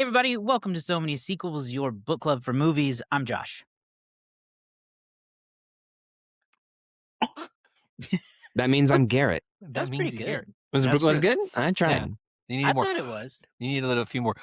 Everybody, welcome to So Many Sequels, your book club for movies. I'm Josh. That means I'm Garrett. That was pretty good. Was it good? I tried. Yeah. You need I more. thought it was. You need a few more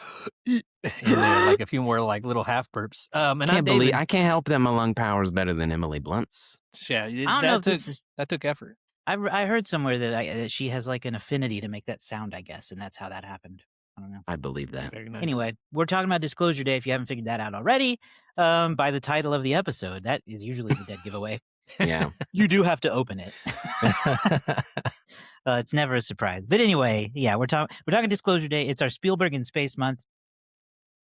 in there, like a few more like little half burps. And I'm David. I can't help that my lung power is better than Emily Blunt's. Yeah, I don't know if that took effort. I heard somewhere that she has like an affinity to make that sound, I guess, and that's how that happened. I don't know. I believe that. Very nice. Anyway, we're talking about Disclosure Day. If you haven't figured that out already, by the title of the episode, that is usually the dead giveaway. Yeah. You do have to open it. It's never a surprise. But anyway, yeah, we're talking Disclosure Day. It's our Spielberg in Space Month.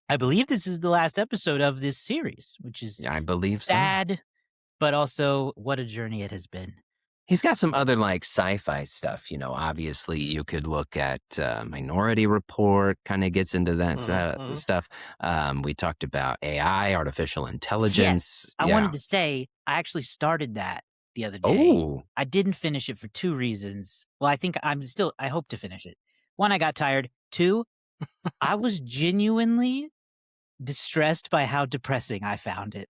I believe this is the last episode of this series, which is I believe sad, but also what a journey it has been. He's got some other like sci-fi stuff, obviously you could look at Minority Report, kind of gets into that stuff. We talked about AI, artificial intelligence. Yes, I wanted to say, I actually started that the other day. Oh. I didn't finish it for two reasons. Well, I think I hope to finish it. One, I got tired. Two, I was genuinely distressed by how depressing I found it.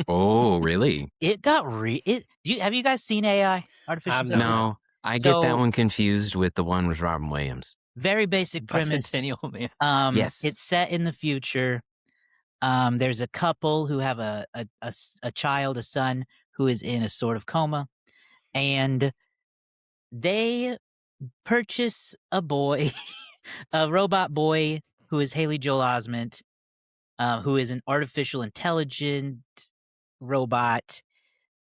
Oh, really? It got have you guys seen AI? Artificial intelligence? No, I get that one confused with the one with Robin Williams. Very basic premise. Bicentennial Man. Yes. It's set in the future. There's a couple who have a child, a son, who is in a sort of coma, and they purchase a boy, a robot boy who is Haley Joel Osment, who is an artificial intelligent robot.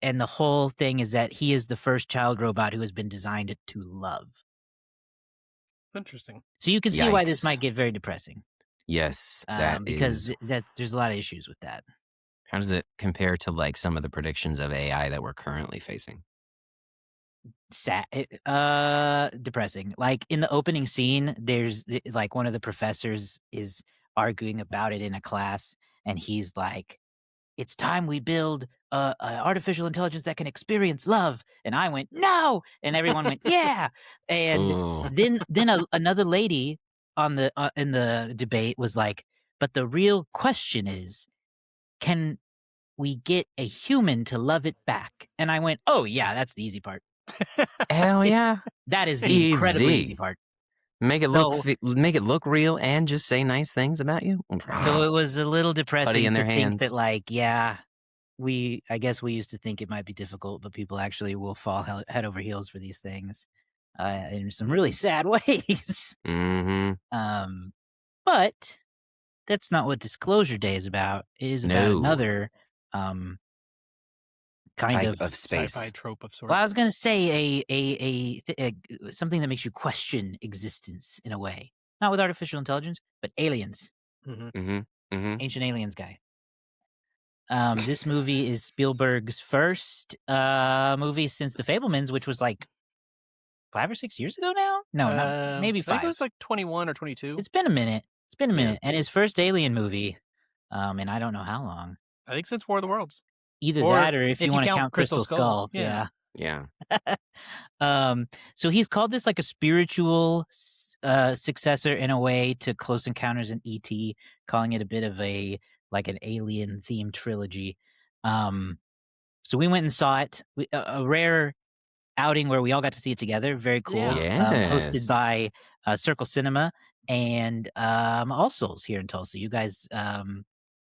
And the whole thing is that he is the first child robot who has been designed to love. Interesting. So you can see why this might get very depressing. Yes, because there's a lot of issues with that. How does it compare to like some of the predictions of AI that we're currently facing? Sad, depressing. Like in the opening scene, there's like one of the professors is arguing about it in a class, and he's like, "It's time we build a artificial intelligence that can experience love." And I went, "No!" And everyone went, "Yeah!" And then another lady on the in the debate was like, "But the real question is, can we get a human to love it back?" And I went, "Oh yeah, that's the easy part." Hell yeah. That is the incredibly easy part. Make it look real and just say nice things about you. So it was a little depressing to think that, like, yeah, I guess we used to think it might be difficult, but people actually will fall head over heels for these things in some really sad ways. Mm-hmm. But that's not what Disclosure Day is about. It is about another kind of space sci-fi trope of sorts. Well, I was going to say a something that makes you question existence in a way, not with artificial intelligence, but aliens. Ancient aliens guy. This movie is Spielberg's first movie since The Fabelmans, which was like 5 or 6 years ago now. No, maybe 5. I think it was like 21 or 22. It's been a minute. And his first alien movie. And I don't know how long. I think since War of the Worlds. Either that, or if you want to count Crystal Skull. Yeah. So he's called this like a spiritual successor in a way to Close Encounters and E.T., calling it a bit of an alien themed trilogy. So we went and saw it, a rare outing where we all got to see it together. Very cool. Yes. Hosted by Circle Cinema and All Souls here in Tulsa. You guys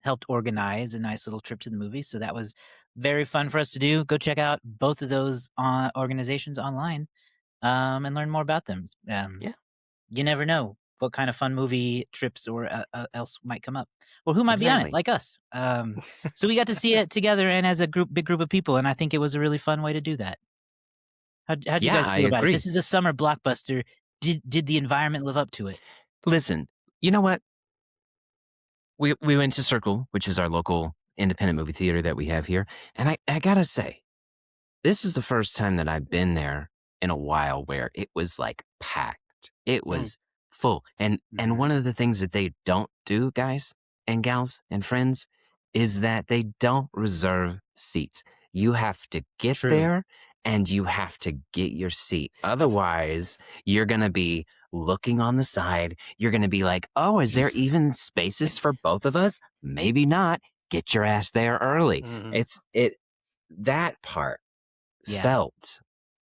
helped organize a nice little trip to the movie, so that was very fun for us to do. Go check out both of those organizations online and learn more about them. You never know what kind of fun movie trips or else might come up, or who might be on it, like us. So we got to see it together and as a big group of people, and I think it was a really fun way to do that. How'd you guys feel about it? This is a summer blockbuster. Did the environment live up to it? Listen, you know what? We went to Circle, which is our local independent movie theater that we have here. And I gotta say, this is the first time that I've been there in a while where it was like packed. It was full. And one of the things that they don't do, guys and gals and friends, is that they don't reserve seats. You have to get there and you have to get your seat. Otherwise, you're going to be looking on the side. You're going to be like, oh, is there even spaces for both of us? Maybe not. Get your ass there early. That part felt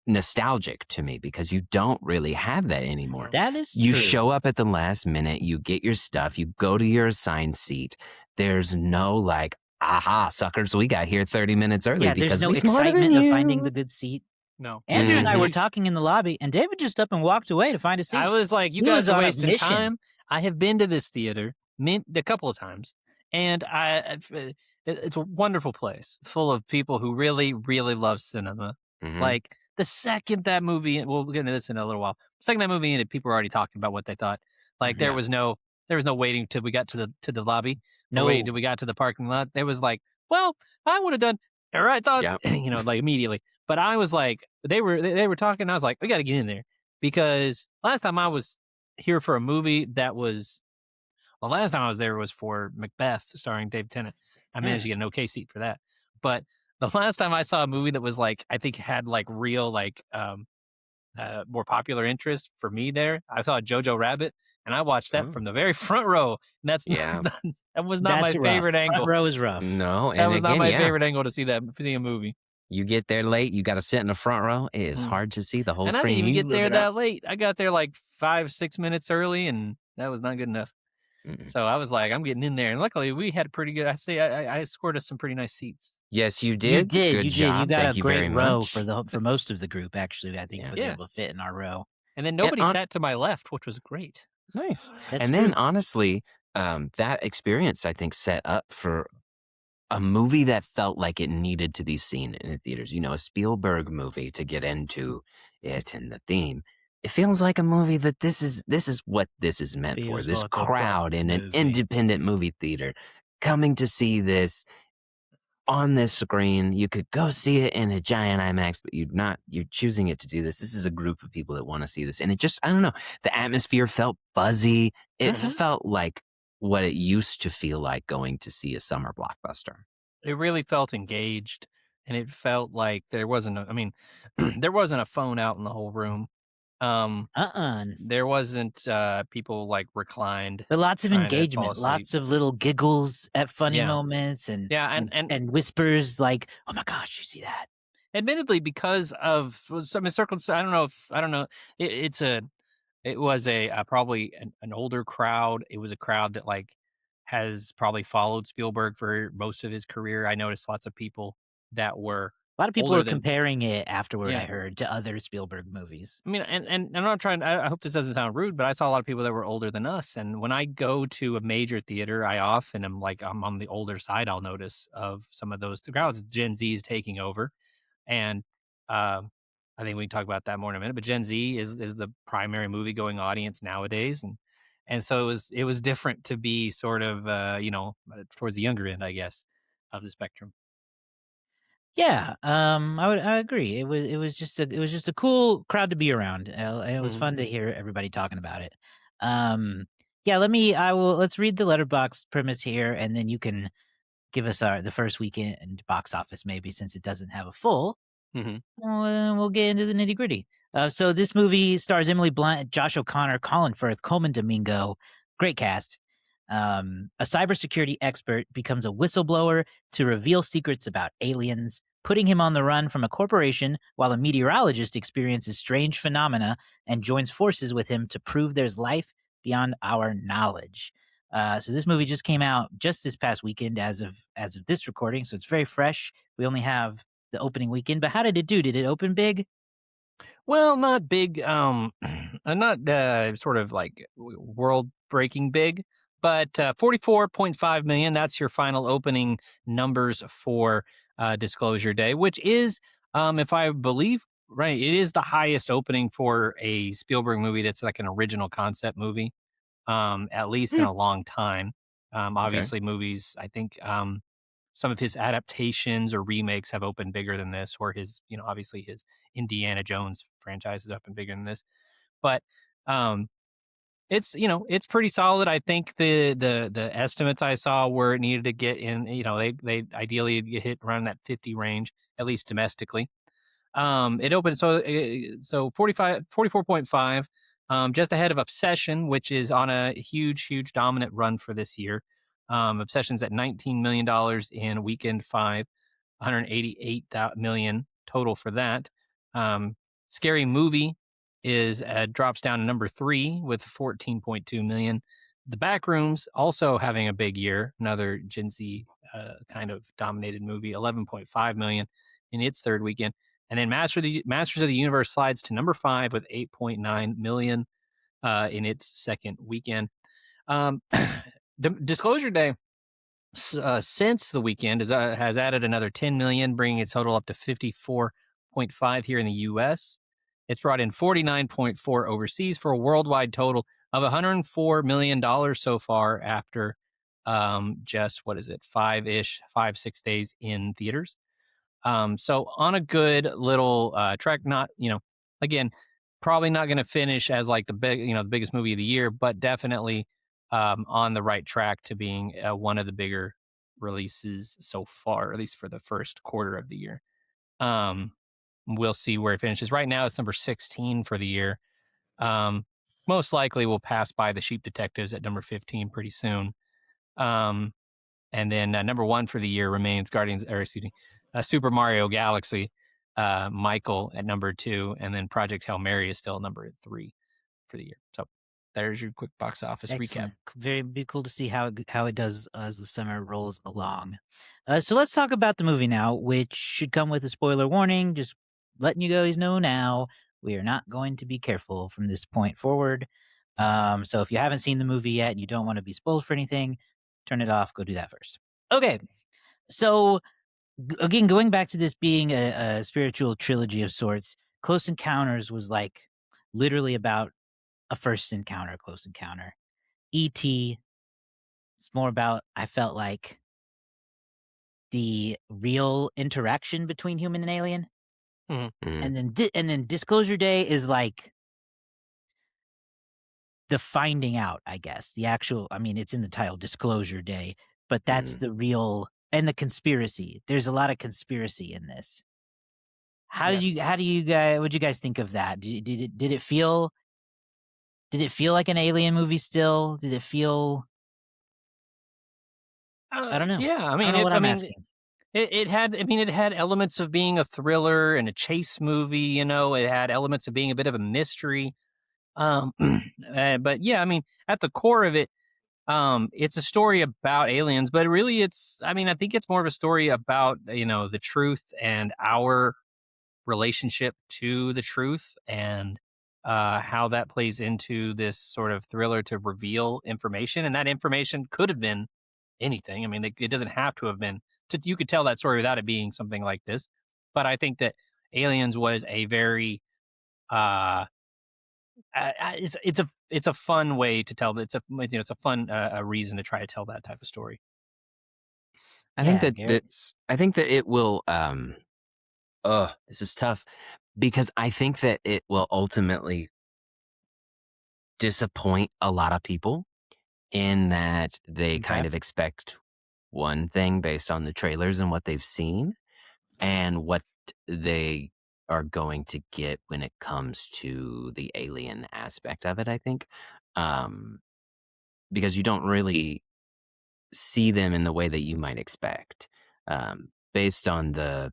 nostalgic to me because you don't really have that anymore. That is You true. show up at the last minute, you get your stuff, you go to your assigned seat. There's no like, aha, suckers, we got here 30 minutes early because there's no we smarter than excitement of you. finding the good seat. No. Andrew and I were talking in the lobby, and David just up and walked away to find a seat. I was like, you He guys was are on a wasting mission. time. I have been to this theater a couple of times, and it's a wonderful place full of people who really, really love cinema. Like the second that movie, we'll get into this in a little while. The second that movie ended, people were already talking about what they thought. Like there was no waiting till we got to the lobby. No waiting till we got to the parking lot. There was like, well, I would have done. Or I thought, like immediately. But I was like, they were talking. I was like, we got to get in there because last time I was here for a movie that was. The last time I was there was for Macbeth, starring Dave Tennant. I managed to get an okay seat for that. But the last time I saw a movie that was like, I think had like real like more popular interest for me there, I saw Jojo Rabbit, and I watched that from the very front row. And that's that was not my favorite angle. Front row is rough. No, and that was not my favorite angle to see a movie. You get there late, you got to sit in the front row. It is hard to see the whole screen. I didn't even get there that late. I got there like 5-6 minutes early, and that was not good enough. So I was like, I'm getting in there. And luckily, we had pretty good, I scored us some pretty nice seats. Yes, you did. Good job. You got Thank a you great very row much. for most of the group, actually. I think was able to fit in our row. And then nobody sat to my left, which was great. Nice. That's and true. then honestly, that experience, I think, set up for a movie that felt like it needed to be seen in the theaters. You know, a Spielberg movie to get into it and the theme. It feels like a movie that this is what this is meant for. This like crowd in an independent movie theater coming to see this on this screen. You could go see it in a giant IMAX, but you're choosing it to do this. This is a group of people that want to see this. And it just, I don't know, the atmosphere felt buzzy. It felt like what it used to feel like going to see a summer blockbuster. It really felt engaged, and it felt like there wasn't there wasn't a phone out in the whole room. There wasn't people like reclined. But lots of engagement, lots of little giggles at funny moments and whispers like, "Oh my gosh, you see that?" Admittedly, because of circles, I don't know. It was probably an older crowd. It was a crowd that like has probably followed Spielberg for most of his career. I noticed lots of people that were a lot of people were comparing it afterward. I heard to other Spielberg movies. I mean, and I'm not trying. I hope this doesn't sound rude, but I saw a lot of people that were older than us. And when I go to a major theater, I often am like, I'm on the older side. I'll notice of some of those crowds. Gen Z is taking over, and I think we can talk about that more in a minute. But Gen Z is the primary movie going audience nowadays, and so it was different to be sort of towards the younger end, I guess, of the spectrum. Yeah, I agree. It was just a cool crowd to be around, and it was fun to hear everybody talking about it. Let's read the Letterboxd premise here, and then you can give us the first weekend box office, maybe, since it doesn't have a full. We'll get into the nitty gritty. So this movie stars Emily Blunt, Josh O'Connor, Colin Firth, Coleman Domingo. Great cast. A cybersecurity expert becomes a whistleblower to reveal secrets about aliens, putting him on the run from a corporation while a meteorologist experiences strange phenomena and joins forces with him to prove there's life beyond our knowledge. So this movie just came out just this past weekend as of this recording, so it's very fresh. We only have the opening weekend, but how did it do? Did it open big? Well, not big, not sort of like world-breaking big, but 44.5 million. That's your final opening numbers for Disclosure Day, which is, if I believe right, it is the highest opening for a Spielberg movie that's like an original concept movie, at least in a long time. Obviously, movies, I think some of his adaptations or remakes have opened bigger than this, or his, obviously his Indiana Jones franchise is opened bigger than this. But it's pretty solid. I think the estimates I saw where it needed to get in, they ideally hit around that 50 range, at least domestically. It opened so 44.5, just ahead of Obsession, which is on a huge dominant run for this year. Obsession's at $19 million in weekend five, 188 million total for that. Scary Movie is drops down to number 3 with 14.2 million. The Backrooms also having a big year, another Gen Z kind of dominated movie, 11.5 million in its third weekend. And then Masters of the Universe slides to number 5 with 8.9 million in its second weekend. Disclosure Day since the weekend has added another 10 million, bringing its total up to 54.5 here in the U.S. It's brought in 49.4 overseas for a worldwide total of $104 million so far after just, 6 days in theaters. So on a good little track, not, again, probably not going to finish as like the biggest movie of the year, but definitely on the right track to being one of the bigger releases so far, at least for the first quarter of the year. We'll see where it finishes. Right now, it's number 16 for the year. Most likely will pass by The Sheep Detectives at number 15 pretty soon. And then number 1 for the year remains Super Mario Galaxy, Michael at number 2, and then Project Hail Mary is still number 3 for the year. So there's your quick box office Excellent. recap. Very be cool to see how it does as the summer rolls along. So let's talk about the movie now, which should come with a spoiler warning. Just letting you guys know now, we are not going to be careful from this point forward. So if you haven't seen the movie yet and you don't want to be spoiled for anything, turn it off. Go do that first. Okay. So again, going back to this being a spiritual trilogy of sorts, Close Encounters was like literally about a first encounter, close encounter. E.T. is more about, I felt like, the real interaction between human and alien. Mm-hmm. And then Disclosure Day is like the finding out, I guess. The actual, I mean, it's in the title, Disclosure Day, but that's the real, and the conspiracy. There's a lot of conspiracy in this. Would you guys think of that? Did it feel like an alien movie still? Did it feel, I don't know. Yeah, I I mean, don't know what I'm asking. It had elements of being a thriller and a chase movie. It had elements of being a bit of a mystery. But yeah, I mean, at the core of it, it's a story about aliens. But really, I think it's more of a story about the truth and our relationship to the truth, and how that plays into this sort of thriller to reveal information. And that information could have been anything. I mean, it doesn't have to have been. You could tell that story without it being something like this. But I think that Aliens was a very it's a fun way to tell. It's a fun reason to try to tell that type of story. I think Garrett? I think that it will. This is tough because I think that it will ultimately disappoint a lot of people in that they kind of expect one thing based on the trailers and what they've seen, and what they are going to get when it comes to the alien aspect of it, I think. Because you don't really see them in the way that you might expect. Based on the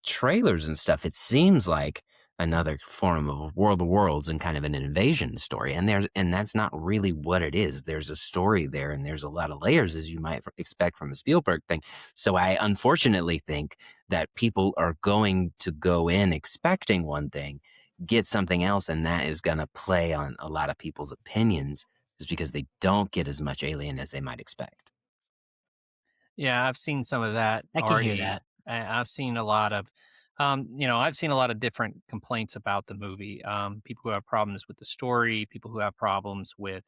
trailers and stuff, it seems like another form of World of Worlds and kind of an invasion story. And that's not really what it is. There's a story there, and there's a lot of layers, as you might expect from a Spielberg thing. So I unfortunately think that people are going to go in expecting one thing, get something else, and that is going to play on a lot of people's opinions just because they don't get as much alien as they might expect. Yeah, I've seen some of that I can hear already. that. I've seen a lot of, I've seen a lot of different complaints about the movie. People who have problems with the story, people who have problems with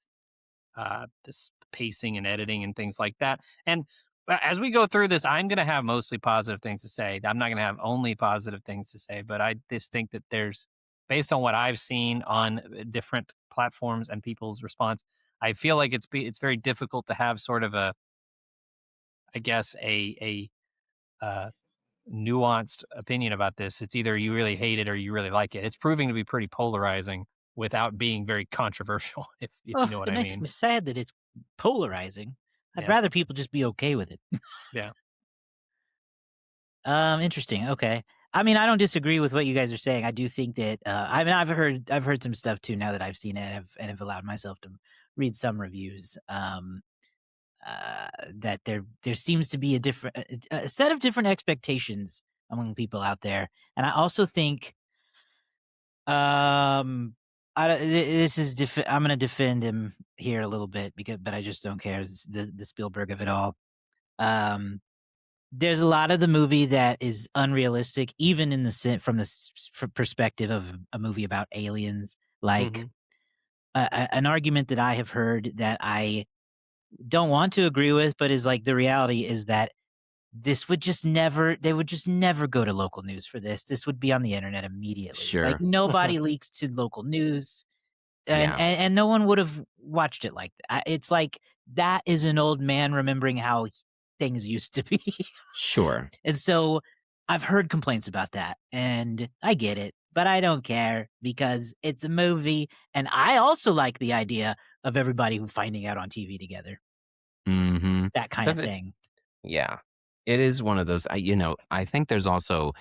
this pacing and editing and things like that. And as we go through this, I'm going to have mostly positive things to say. I'm not going to have only positive things to say, but I just think that based on what I've seen on different platforms and people's response, I feel like it's very difficult to have sort of I guess a nuanced opinion about this. It's either you really hate it or you really like it. It's proving to be pretty polarizing without being very controversial, if you Oh, know what it I makes mean. me sad that it's polarizing. I'd Yeah. rather people just be okay with it. Yeah. Interesting. Okay. I mean, I don't disagree with what you guys are saying. I do think that I mean, I've heard some stuff too now that I've seen it and have allowed myself to read some reviews. That there seems to be a set of different expectations among people out there, and I also think this is I'm going to defend him here a little bit but I just don't care. It's the Spielberg of it all. Um, there's a lot of the movie that is unrealistic, even in from the perspective of a movie about aliens. Like Mhm. an argument that I have heard that I don't want to agree with, but is like the reality is that they would just never go to local news for this. This would be on the internet immediately. Like Sure. nobody leaks to local news. And, Yeah. and no one would have watched it like that. It's like that is an old man remembering how things used to be. Sure. And so I've heard complaints about that, and I get it, but I don't care because it's a movie, and I also like the idea of everybody finding out on TV together, Mm-hmm. that kind of thing. Yeah. It is one of those, I think there's also,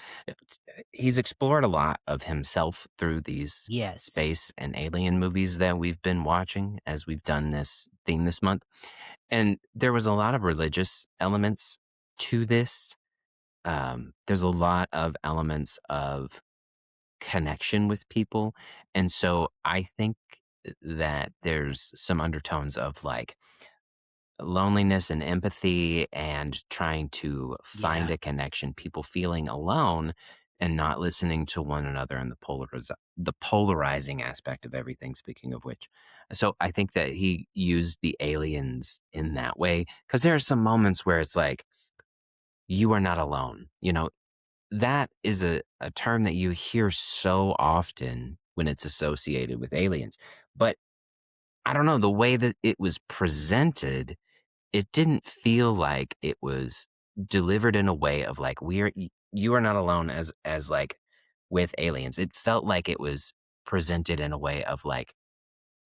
he's explored a lot of himself through these Yes. space and alien movies that we've been watching as we've done this theme this month. And there was a lot of religious elements to this. There's a lot of elements of connection with people. And so I think that there's some undertones of like loneliness and empathy and trying to find Yeah. a connection, people feeling alone and not listening to one another, and the polarizing aspect of everything, speaking of which. So I think that he used the aliens in that way because there are some moments where it's like, you are not alone. That is a term that you hear so often when it's associated with aliens. But I don't know, the way that it was presented, it didn't feel like it was delivered in a way of like, you are not alone as like with aliens. It felt like it was presented in a way of like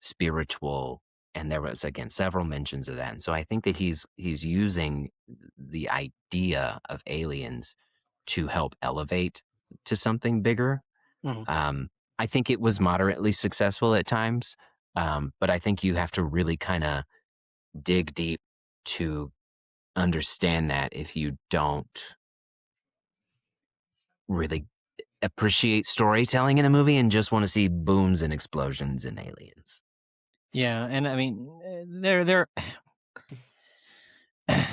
spiritual, and there was again several mentions of that. And so I think that he's using the idea of aliens to help elevate to something bigger. Mhm. I think it was moderately successful at times, but I think you have to really kind of dig deep to understand that if you don't really appreciate storytelling in a movie and just want to see booms and explosions and aliens. Yeah, and I mean, they're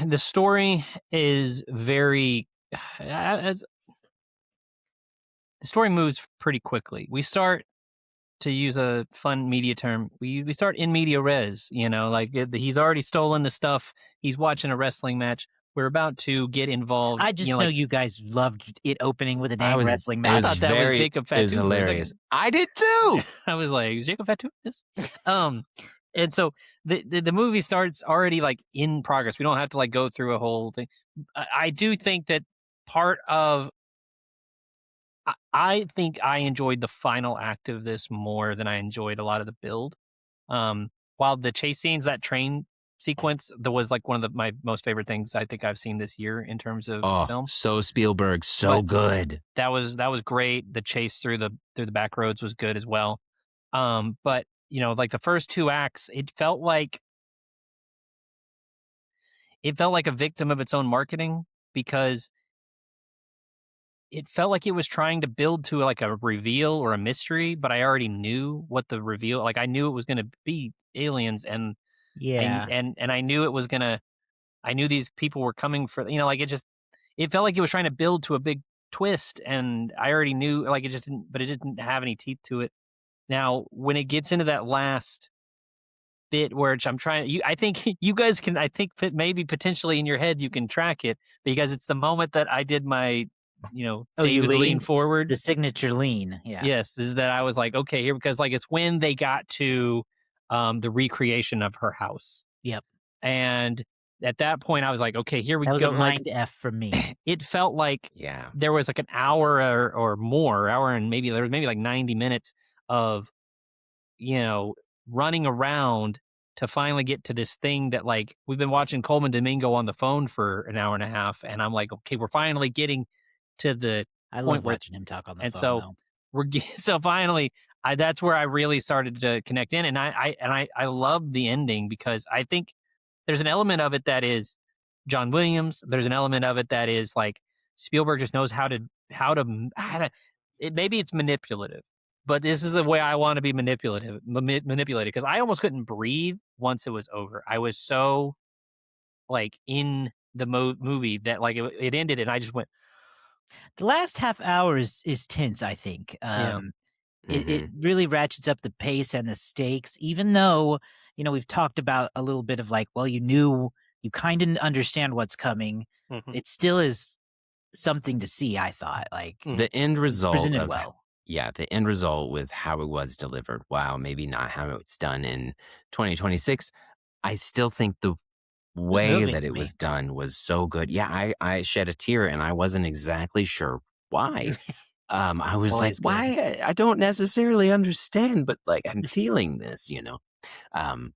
the story is very as the story moves pretty quickly. We start, to use a fun media term, we start in media res. Like he's already stolen the stuff. He's watching a wrestling match. We're about to get involved. I just know you guys loved it opening with a dang wrestling It I match. was thought that was very, Jacob it was Fatu for a hilarious. second. I did too. I was like, is Jacob Fatu this? And so the movie starts already like in progress. We don't have to like go through a whole thing. I do think that part of I think I enjoyed the final act of this more than I enjoyed a lot of the build. While the chase scenes, that train sequence, that was like one of my most favorite things I think I've seen this year in terms of Oh, film. so Spielberg, so But good. that was great. The chase through the back roads was good as well. But like the first two acts, it felt like a victim of its own marketing, because it felt like it was trying to build to like a reveal or a mystery, but I already knew what the reveal, like I knew it was going to be aliens, and Yeah. I knew it was going to, I knew these people were coming for, like it felt like it was trying to build to a big twist, and I already knew, like it just didn't, but it didn't have any teeth to it. Now, when it gets into that last bit, which I'm trying, I think you guys can, I think maybe potentially in your head you can track it, because it's the moment that I did my, Oh, you David lean forward. the signature lean. Yeah. Yes, is that I was like, okay, here, because like it's when they got to the recreation of her house. Yep. And at that point, I was like, okay, here we That was go. a Like, mind F for me. it felt like Yeah. there was like an hour or more, hour and maybe there was maybe like 90 minutes of, you know, running around to finally get to this thing that like we've been watching Coleman Domingo on the phone for an hour and a half. And I'm like, okay, we're finally getting to the I point love where, watching him talk on the and phone, so though. so finally, that's where I really started to connect in. And I love the ending because I think there's an element of it that is John Williams. There's an element of it that is like Spielberg just knows how to maybe it's manipulative, but this is the way I want to be manipulated because I almost couldn't breathe once it was over. I was so like in the movie that like it ended and I just went, The last half hour is tense, I think. yeah. It Mhm. really ratchets up the pace and the stakes, even though, we've talked about a little bit of like, well, you kind of understand what's coming. Mhm. It still is something to see, I thought. Like, The end it's result presented of well. yeah, the end result with how it was delivered, wow, maybe not how it's done in 2026. I still think the It was way moving that to it was me. done was so good. Yeah, I shed a tear and I wasn't exactly sure why. I was Boy, like, it's good. "Why? I don't necessarily understand, but, like, I'm feeling this," you know? Um,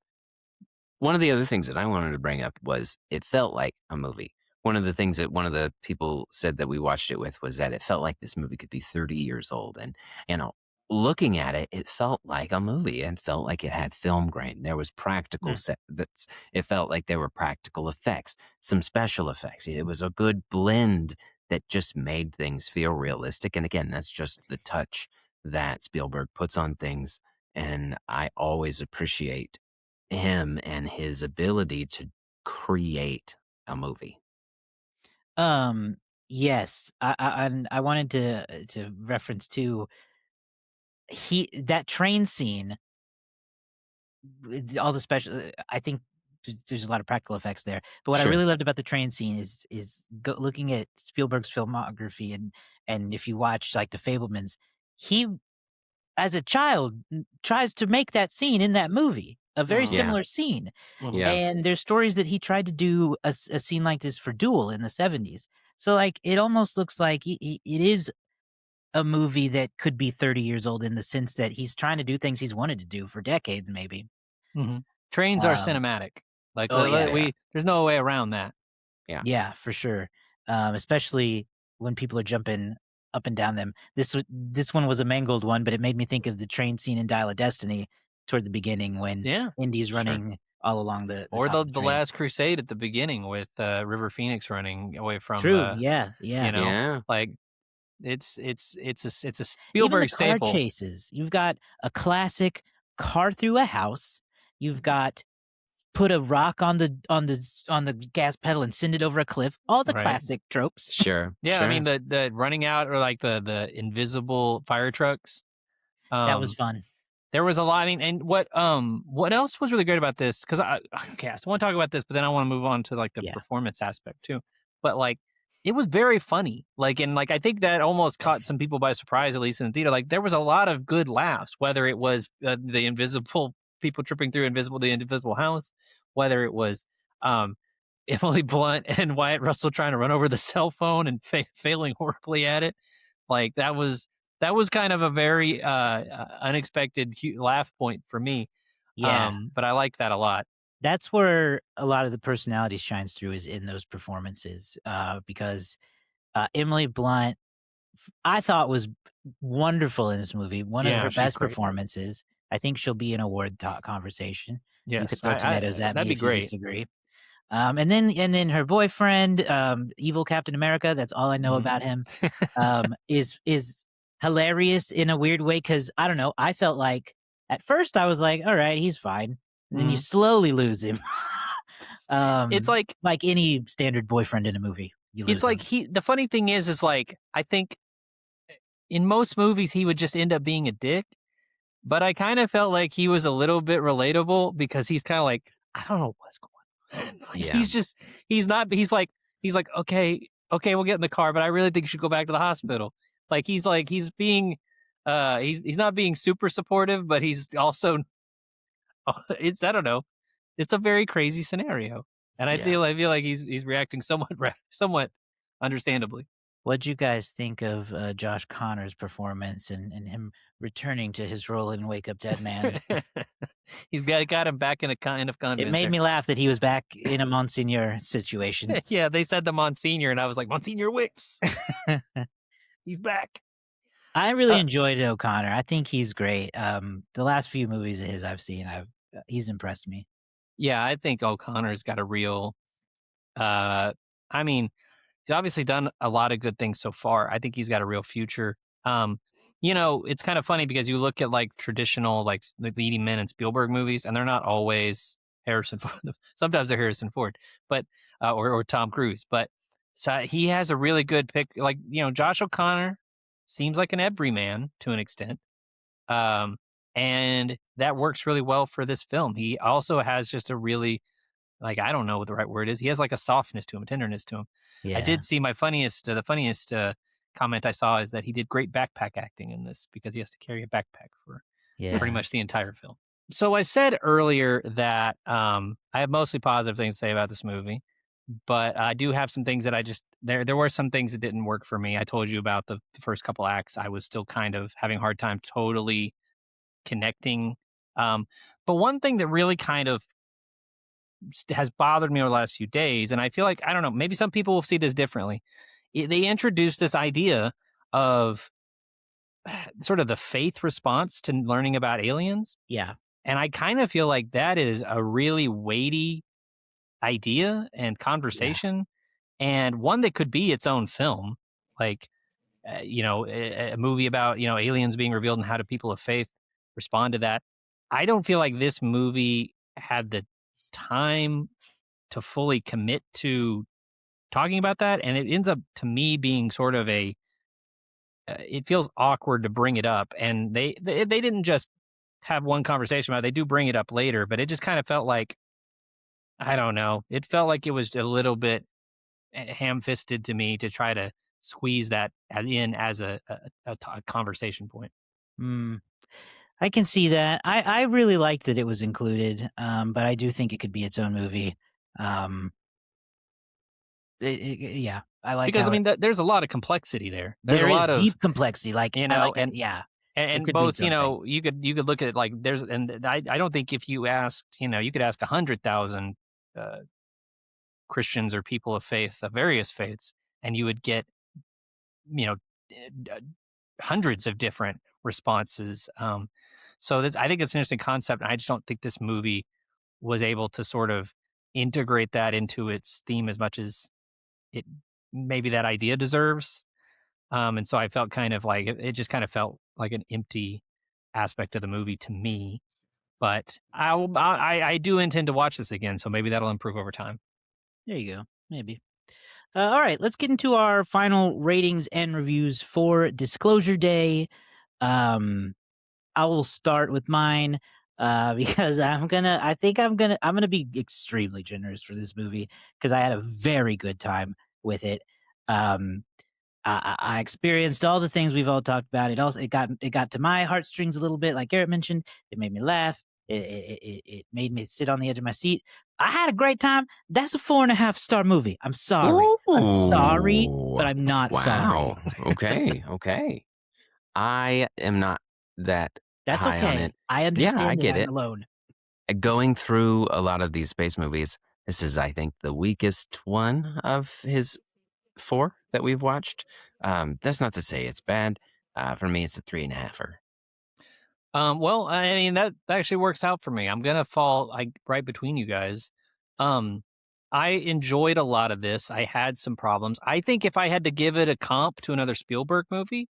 One of the other things that I wanted to bring up was it felt like a movie. One of the things that one of the people said that we watched it with was that it felt like this movie could be 30 years old, and, you know, looking at it, it felt like a movie and felt like it had film grain. There was practical Mm. set that's it felt like there were practical effects, some special effects. It was a good blend that just made things feel realistic, and again, that's just the touch that Spielberg puts on things, and I always appreciate him and his ability to create a movie. Um, yes, and I wanted to reference too. That train scene, with all the special. I think there's a lot of practical effects there. But what I Sure. really loved about the train scene is looking at Spielberg's filmography, and if you watch like the Fablemans, he as a child tries to make that scene in that movie, a very Yeah. similar scene. Mhm. Yeah. And there's stories that he tried to do a scene like this for Duel in the 70s. So, like, it almost looks like it is a movie that could be 30 years old in the sense that he's trying to do things he's wanted to do for decades, maybe. Mhm. Trains are Um, cinematic. Like, oh, yeah. Yeah. there's no way around that. Yeah. Yeah, for sure. Especially when people are jumping up and down them. This one was a mangled one, but it made me think of the train scene in Dial of Destiny toward the beginning when Yeah. Indy's Sure. running all along the Or top of the the train. Last Crusade at the beginning with, River Phoenix running away from, True. Yeah, you yeah. know, Yeah. like, it's a Even the Spielberg car staple. chases. You've got a classic car through a house. You've got put a rock on the gas pedal and send it over a cliff. All the Right. classic tropes. Sure. Yeah, I mean, Sure. the running out or, like, the invisible fire trucks, That was um, fun. there was a lot. I mean, and what else was really great about this? Because okay, so I want to talk about this, but then I want to move on to like the Yeah. performance aspect too. But like, it was very funny. Like, and like I think that almost caught some people by surprise, at least in the theater. Like, there was a lot of good laughs, whether it was the invisible people tripping through the invisible house, whether it was um, Emily Blunt and Wyatt Russell trying to run over the cell phone and failing horribly at it. Like that was kind of a very unexpected laugh point for me. Yeah. But I like that a lot. That's where a lot of the personality shines through is in those performances, because, Emily Blunt, I thought was wonderful in this movie, one of Yeah, her she's best great. performances. I think she'll be an award talk conversation. You could Yes, throw tomatoes at that'd me be if you great. disagree. And then her boyfriend, evil Captain America, that's all I know Mhm. about him, is hilarious in a weird way because I don't know, I felt like at first I was like, "Alright, he's fine," and then you Mhm. slowly lose him. It's Um, like any standard boyfriend in a movie, you it's lose like him. the funny thing is like I think in most movies he would just end up being a dick, but I kind of felt like he was a little bit relatable because he's kind of like I don't know what's going on. Like Yeah. he's not he's like okay we'll get in the car, but I really think you should go back to the hospital. Like he's being he's not being super supportive, but he's also it's I don't know. It's a very crazy scenario. And I feel like he's reacting somewhat understandably. What'd you guys think of Josh Connor's performance and him returning to his role in Wake Up Dead Man? He's got him back in a kind of It convent made there. me laugh that he was back in a Monsignor situation. Yeah, they said the Monsignor, and I was like, Monsignor Wicks. He's back. I really enjoyed O'Connor. I think he's great. The last few movies of his I've seen, he's impressed me. Yeah, I think O'Connor's got a real. I mean, he's obviously done a lot of good things so far. I think he's got a real future. It's kind of funny because you look at like traditional like the leading men in Spielberg movies, and they're not always Harrison Ford. Sometimes they're Harrison Ford, but or Tom Cruise. But so he has a really good pick. Like Josh O'Connor seems like an everyman to an extent, and that works really well for this film. He also has just a really like I don't know what the right word is. He has like a softness to him, a tenderness to him. I Yeah. did see the funniest comment I saw is that he did great backpack acting in this because he has to carry a backpack for pretty much the entire film. So I said earlier that I have mostly positive things to say about this movie, but I do have some things that I just there were some things that didn't work for me. I told you about the first couple acts. I was still kind of having a hard time totally connecting. But one thing that really kind of has bothered me over the last few days, and I feel like I don't know, maybe some people will see this differently. They introduced this idea of sort of the faith response to learning about aliens. Yeah. And I kind of feel like that is a really weighty idea and conversation, and one that could be its own film. Like, a movie about, aliens being revealed and how do people of faith respond to that. I don't feel like this movie had the time to fully commit to talking about that. And it ends up to me being sort of it feels awkward to bring it up. And they didn't just have one conversation about it. They do bring it up later, but it just kind of felt like, I don't know. It felt like it was a little bit ham-fisted to me to try to squeeze that as a conversation point. I can see that. I really liked that it was included, but I do think it could be its own movie. Yeah, I like because how I mean, there's a lot of complexity there. There's there a is lot of deep complexity. Like I like that. and Yeah, and could be both its own thing. you could look at it like there's and I don't think if you asked you could ask 100,000 Christians or people of faith of various faiths and you would get you know hundreds of different responses. So I think it's an interesting concept, and I just don't think this movie was able to sort of integrate that into its theme as much as it maybe that idea deserves. And so I felt kind of like it just kind of felt like an empty aspect of the movie to me. But I do intend to watch this again, so maybe that'll improve over time. There you go. Maybe. All right, let's get into our final ratings and reviews for Disclosure Day. I will start with mine because I'm gonna be extremely generous for this movie because I had a very good time with it. I experienced all the things we've all talked about. It got to my heartstrings a little bit, like Garrett mentioned. It made me laugh. It made me sit on the edge of my seat. I had a great time. That's a 4.5-star movie. I'm sorry. I'm sorry, but I'm not sorry. Okay. I am not that That's high on okay. it. I understand I that get I'm it. alone. Going through a lot of these space movies, this is, I think, the weakest one of his 4 that we've watched. That's not to say it's bad. For me, it's a 3.5er. Well, I mean that actually works out for me. I'm gonna fall like right between you guys. I enjoyed a lot of this. I had some problems. I think if I had to give it a comp to another Spielberg movie,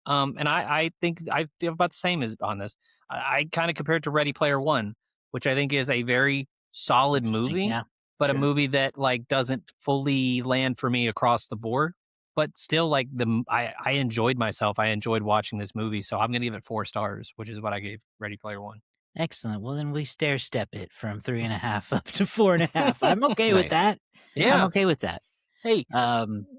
and I think I feel about the same as on this. I kind of compare it to Ready Player One, which I think is a very solid Interesting. movie, Yeah. but a Sure. movie that like doesn't fully land for me across the board. But still, like I enjoyed myself. I enjoyed watching this movie, so I'm gonna give it 4 stars, which is what I gave Ready Player One. Excellent. Well, then we stair step it from 3.5 up to 4.5. I'm okay with Nice. that. I'm Yeah. okay with that. Hey,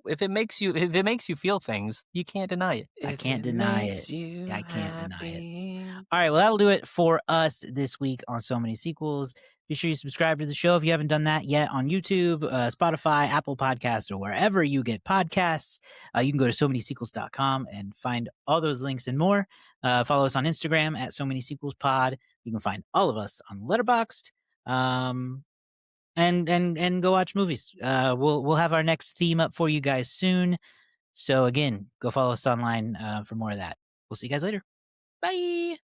if it makes you feel things, you can't deny it. I can't deny it. I can't deny it. All right. Well, that'll do it for us this week on So Many Sequels. Be sure you subscribe to the show if you haven't done that yet on YouTube, Spotify, Apple Podcasts, or wherever you get podcasts. You can go to so manysequels.com and find all those links and more. Follow us on Instagram at so many sequels pod. You can find all of us on Letterboxd. And go watch movies. We'll have our next theme up for you guys soon. So again, go follow us online for more of that. We'll see you guys later. Bye.